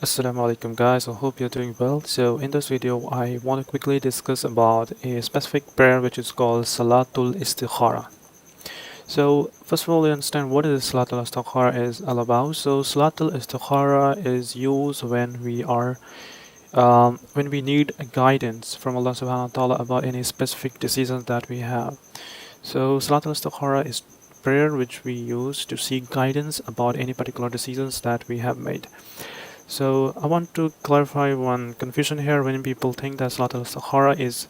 Assalamu alaikum guys, I hope you're doing well. So in this video I want to quickly discuss about a specific prayer which is called Salatul Isthikhara. So first of all, you understand what is Salatul Istikhara is all about. So Salatul Istikhara is used when we need guidance from Allah subhanahu wa ta'ala about any specific decisions that we have. So Salatul Istikhara is prayer which we use to seek guidance about any particular decisions that we have made. So I want to clarify one confusion here when people think that Salat al-Istikhara is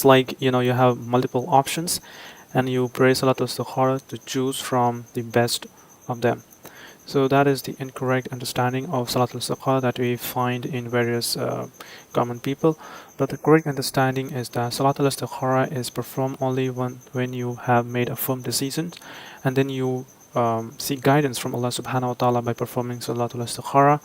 like, you have multiple options and you pray Salat al-Istikhara to choose from the best of them. So that is the incorrect understanding of Salat al-Istikhara that we find in various common people. But the correct understanding is that Salat al-Istikhara is performed only when you have made a firm decision and then you seek guidance from Allah subhanahu wa ta'ala by performing Salatul Istikhara.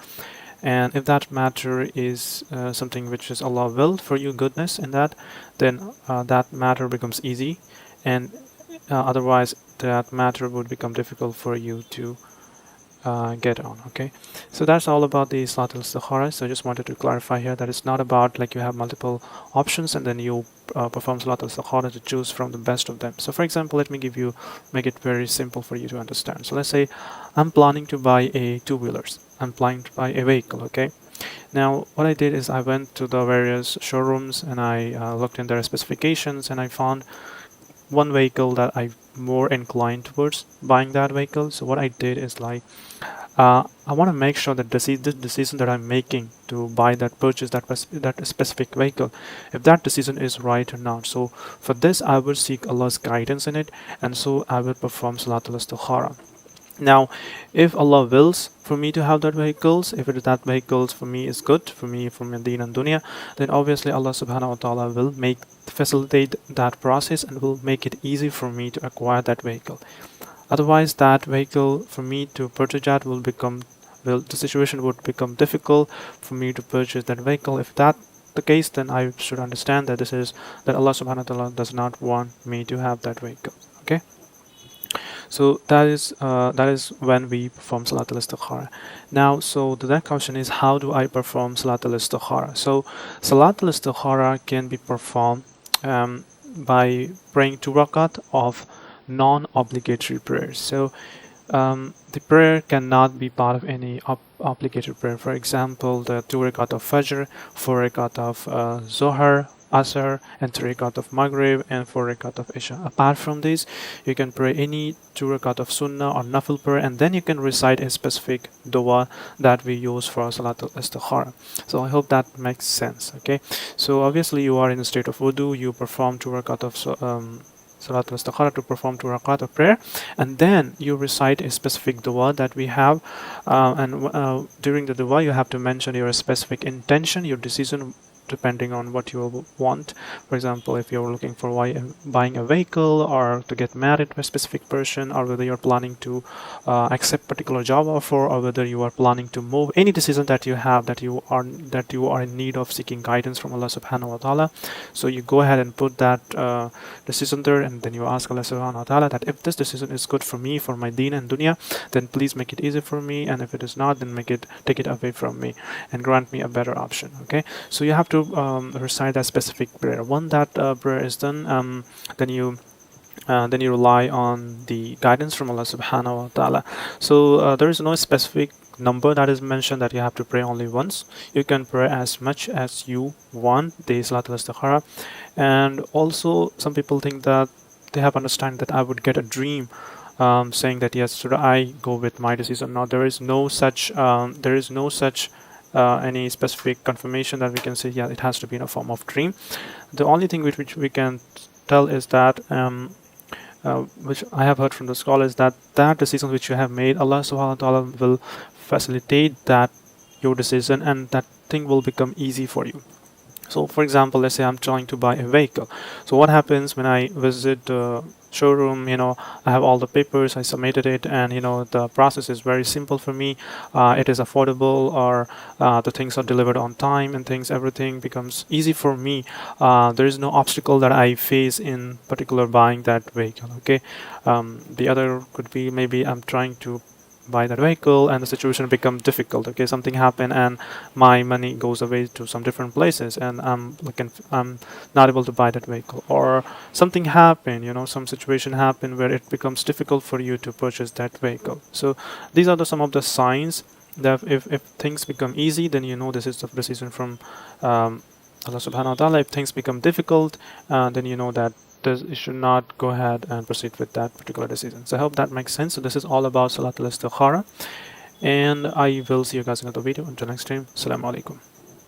And if that matter is something which is Allah will for you goodness in that, then that matter becomes easy, and otherwise that matter would become difficult for you to get on. Okay, so that's all about the Salatul Istikhara. So I just wanted to clarify here that it's not about like you have multiple options and then you perform Salatul Istikhara to choose from the best of them. So for example, let me make it very simple for you to understand. So let's say I'm planning to buy a two-wheelers. I'm planning to buy a vehicle. Okay, now what I did is I went to the various showrooms and I looked in their specifications and I found one vehicle that I'm more inclined towards buying that vehicle. So what I did is like I want to make sure that this decision that I'm making to buy that specific vehicle, if that decision is right or not. So for this I will seek Allah's guidance in it, and so I will perform Salatul Istikhara. Now, if Allah wills for me to have that vehicles, if that vehicles for me is good, for me from deen and dunya, then obviously Allah subhanahu wa ta'ala will facilitate that process and will make it easy for me to acquire that vehicle. Otherwise, that vehicle for me to purchase that the situation would become difficult for me to purchase that vehicle. If that the case, then I should understand that that Allah subhanahu wa ta'ala does not want me to have that vehicle. Okay. So that is when we perform Salatul Istikhara. Now, so the next question is, how do I perform Salatul Istikhara? So Salatul Istikhara can be performed by praying 2 rakat of non-obligatory prayers. So the prayer cannot be part of any obligatory prayer. For example, the 2 rakat of Fajr, 4 rakat of Zohar, Asr, and 3 rakat of Maghrib, and 4 rakat of Isha. Apart from this, you can pray any 2 rakat of Sunnah or Nafil prayer, and then you can recite a specific dua that we use for Salatul Istikhara. So I hope that makes sense. Okay, so obviously you are in a state of wudu, you perform 2 rakat of Salatul Istikhara to perform 2 rakat of prayer, and then you recite a specific dua that we have, and during the dua you have to mention your specific intention, your decision depending on what you want. For example, if you're looking for buying a vehicle or to get married to a specific person, or whether you're planning to accept particular job offer, or whether you are planning to move, any decision that you have that you are in need of seeking guidance from Allah subhanahu wa ta'ala. So you go ahead and put that decision there, and then you ask Allah subhanahu wa ta'ala that if this decision is good for me, for my deen and dunya, then please make it easy for me, and if it is not, then take it away from me and grant me a better option. Okay, so you have to recite that specific prayer. When that prayer is done, then you rely on the guidance from Allah subhanahu wa ta'ala. So there is no specific number that is mentioned that you have to pray only once. You can pray as much as you want the Salatul Istikhara. And also some people think that they have understand that I would get a dream saying that yes, should I go with my decision? No, there is no such any specific confirmation that we can say, yeah, it has to be in a form of dream. The only thing which we can tell is that which I have heard from the scholars, that decision which you have made, Allah subhanahu wa ta'ala will facilitate that your decision, and that thing will become easy for you. So for example, let's say I'm trying to buy a vehicle. So what happens when I visit the showroom? I have all the papers, I submitted it, and the process is very simple for me. It is affordable, or the things are delivered on time, and everything becomes easy for me. There is no obstacle that I face in particular buying that vehicle. Okay, the other could be maybe I'm trying to buy that vehicle and the situation become difficult. Okay, something happened and my money goes away to some different places and I'm not able to buy that vehicle, or something happened, some situation happened where it becomes difficult for you to purchase that vehicle. So these are some of the signs that if things become easy, then this is the decision from Allah subhanahu wa ta'ala. If things become difficult, then that you should not go ahead and proceed with that particular decision. So I hope that makes sense. So this is all about Salat al-Istikhara, and I will see you guys in another video. Until next time, Assalamu alaikum.